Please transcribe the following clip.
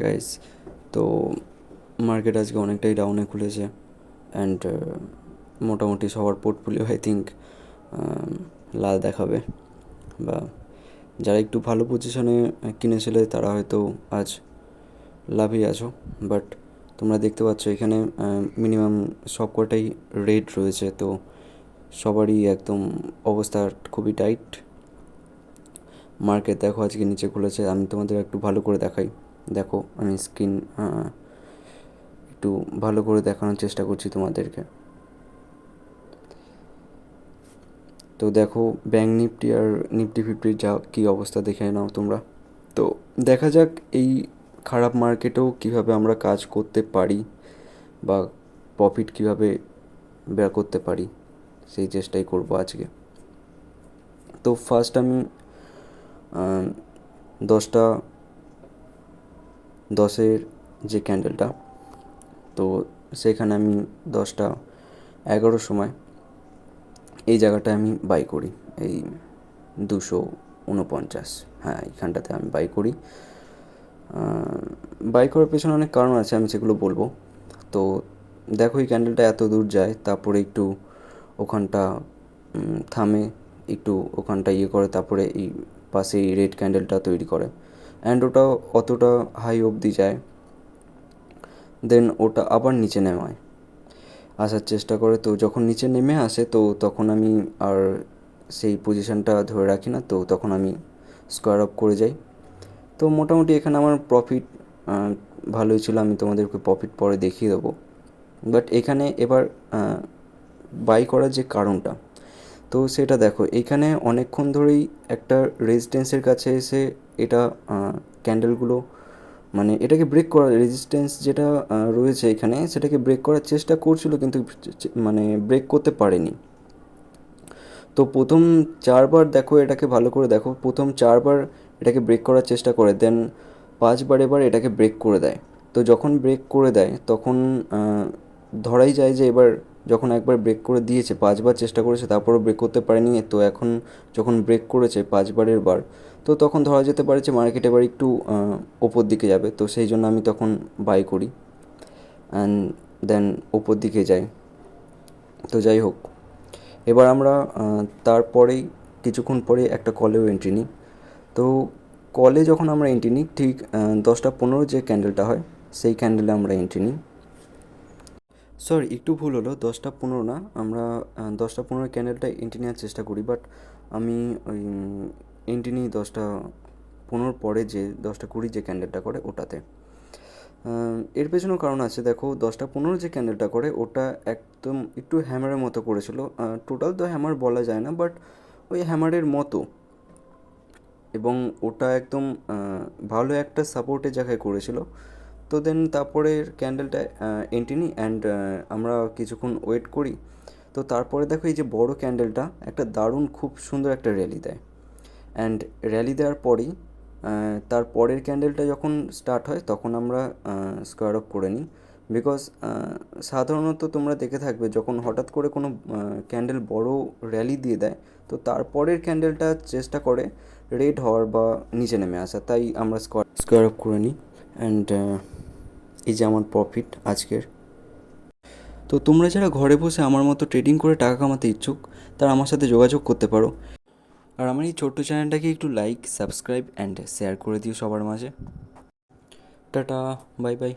Guys, তো market আজকে অনেকটাই ডাউনে খুলেছে অ্যান্ড মোটামুটি সবার পোর্টফোলিও আই থিঙ্ক লাল দেখাবে, বা যারা একটু ভালো পজিশনে কিনেছিলে তারা হয়তো আজ লাভই আছো। বাট তোমরা দেখতে পাচ্ছ এখানে মিনিমাম সবকটাই রেড রয়েছে, তো সবারই একদম অবস্থা খুবই টাইট। মার্কেট দেখো আজকে নিচে খুলেছে, আমি তোমাদের একটু ভালো করে দেখাই। দেখো আমি স্ক্রিন একটু ভালো করে দেখানোর চেষ্টা করছি তোমাদেরকে। তো দেখো ব্যাঙ্ক নিফটি আর নিফটি ফিফটির যা কী অবস্থা দেখে নাও তোমরা। তো দেখা যাক এই খারাপ মার্কেটেও কীভাবে আমরা কাজ করতে পারি বা প্রফিট কীভাবে বের করতে পারি, সেই চেষ্টাই করবো আজকে। তো ফার্স্ট আমি 10টা 10-এর যে ক্যান্ডেলটা, তো সেখানে আমি 10টা 11 সময় এই জায়গাটায় আমি বাই করি, এই 249, হ্যাঁ এইখানটাতে আমি বাই করি। বাই করার পেছনে অনেক কারণ আছে, আমি সেগুলো বলবো। তো দেখো এই ক্যান্ডেলটা এত দূর যায়, তারপরে একটু ওখানটা থামে, একটু ওখানটা ইয়ে করে, তারপরে এই পাশে এই রেড ক্যান্ডেলটা তৈরি করে অ্যান্ড ওটা অতটা হাই অবধি যায়, দেন ওটা আবার নিচে নামায় আসার চেষ্টা করে। তো যখন নিচে নেমে আসে তো তখন আমি আর সেই পজিশানটা ধরে রাখি না, তো তখন আমি স্কোয়ার আপ করে যাই। তো মোটামুটি এখানে আমার প্রফিট ভালোই ছিল, আমি তোমাদেরকে প্রফিট পরে দেখিয়ে দেবো। বাট এখানে এবার বাই করার যে কারণটা, তো সেটা দেখো এইখানে অনেকক্ষণ ধরেই একটা রেজিস্ট্যান্সের কাছে এসে এটা ক্যান্ডেলগুলো মানে এটাকে ব্রেক করার রেজিস্ট্যান্স যেটা রয়েছে এখানে, সেটাকে ব্রেক করার চেষ্টা করছিল কিন্তু মানে ব্রেক করতে পারেনি। তো প্রথম 4বার দেখো, এটাকে ভালো করে দেখো, প্রথম 4বার এটাকে ব্রেক করার চেষ্টা করে, দেন 5বার এবার এটাকে ব্রেক করে দেয়। তো যখন ব্রেক করে দেয় তখন ধরাই যায় যে এবার যখন একবার ব্রেক করে দিয়েছে, 5বার চেষ্টা করেছে তারপরেও ব্রেক করতে পারেনি, তো এখন যখন ব্রেক করেছে 5বারের বার, তো তখন ধরা যেতে পারে যে মার্কেট এবার একটু ওপর দিকে যাবে, তো সেই জন্য আমি তখন বাই করি অ্যান্ড দেন ওপর দিকে যাই। তো যাই হোক, এবার আমরা তারপরেই কিছুক্ষণ পরে একটা কলেও এন্ট্রি নিই। তো কলে যখন আমরা এন্ট্রি নিই ঠিক 10টা 15 যে ক্যান্ডেলটা হয় সেই ক্যান্ডেলে আমরা এন্ট্রি নিই। সরি, একটু ভুল হলো, 10টা 15 না, আমরা 10টা 15 ক্যান্ডেলটা এন্ট্রি নেওয়ার চেষ্টা করি, বাট আমি ওই এন্ট্রি নিই 10টা 15 পরে যে 10টা 20 যে ক্যান্ডেলটা করে ওটাতে। এর পেছনেও কারণ আছে, দেখো 10টা 15 যে ক্যান্ডেলটা করে ওটা একদম একটু হ্যামারের মতো করেছিল। টোটাল তো হ্যামার বলা যায় না, বাট ওই হ্যামারের মতো, এবং ওটা একদম ভালো একটা সাপোর্টের জায়গায় করেছিল। তো দেন তারপরে ক্যান্ডেলটা এন্ট্রি নিই অ্যান্ড আমরা কিছুক্ষণ ওয়েট করি। তো তারপরে দেখো এই যে বড় ক্যান্ডেলটা একটা দারুণ খুব সুন্দর একটা র্যালি দেয়, অ্যান্ড র্যালি দেওয়ার পরেই তার পরের ক্যান্ডেলটা যখন স্টার্ট হয় তখন আমরা স্কোয়ার অফ করে নিই। বিকজ সাধারণত তোমরা দেখে থাকবে যখন হঠাৎ করে কোনো ক্যান্ডেল বড় র্যালি দিয়ে দেয়, তো তারপরের ক্যান্ডেলটা চেষ্টা করে রেড হওয়ার বা নিচে নেমে আসা, তাই আমরা স্কোয়ার অফ করে নিই অ্যান্ড এই যে আমার প্রফিট আজকের। তো তোমরা যারা ঘরে বসে আমার মতো ট্রেডিং করে টাকা কামাতে ইচ্ছুক তারা আমার সাথে যোগাযোগ করতে পারো। আর আমার এই ছোট্ট চ্যানেলটাকে একটু লাইক, সাবস্ক্রাইব অ্যান্ড শেয়ার করে দিও সবার মাঝে। Tata, bye bye.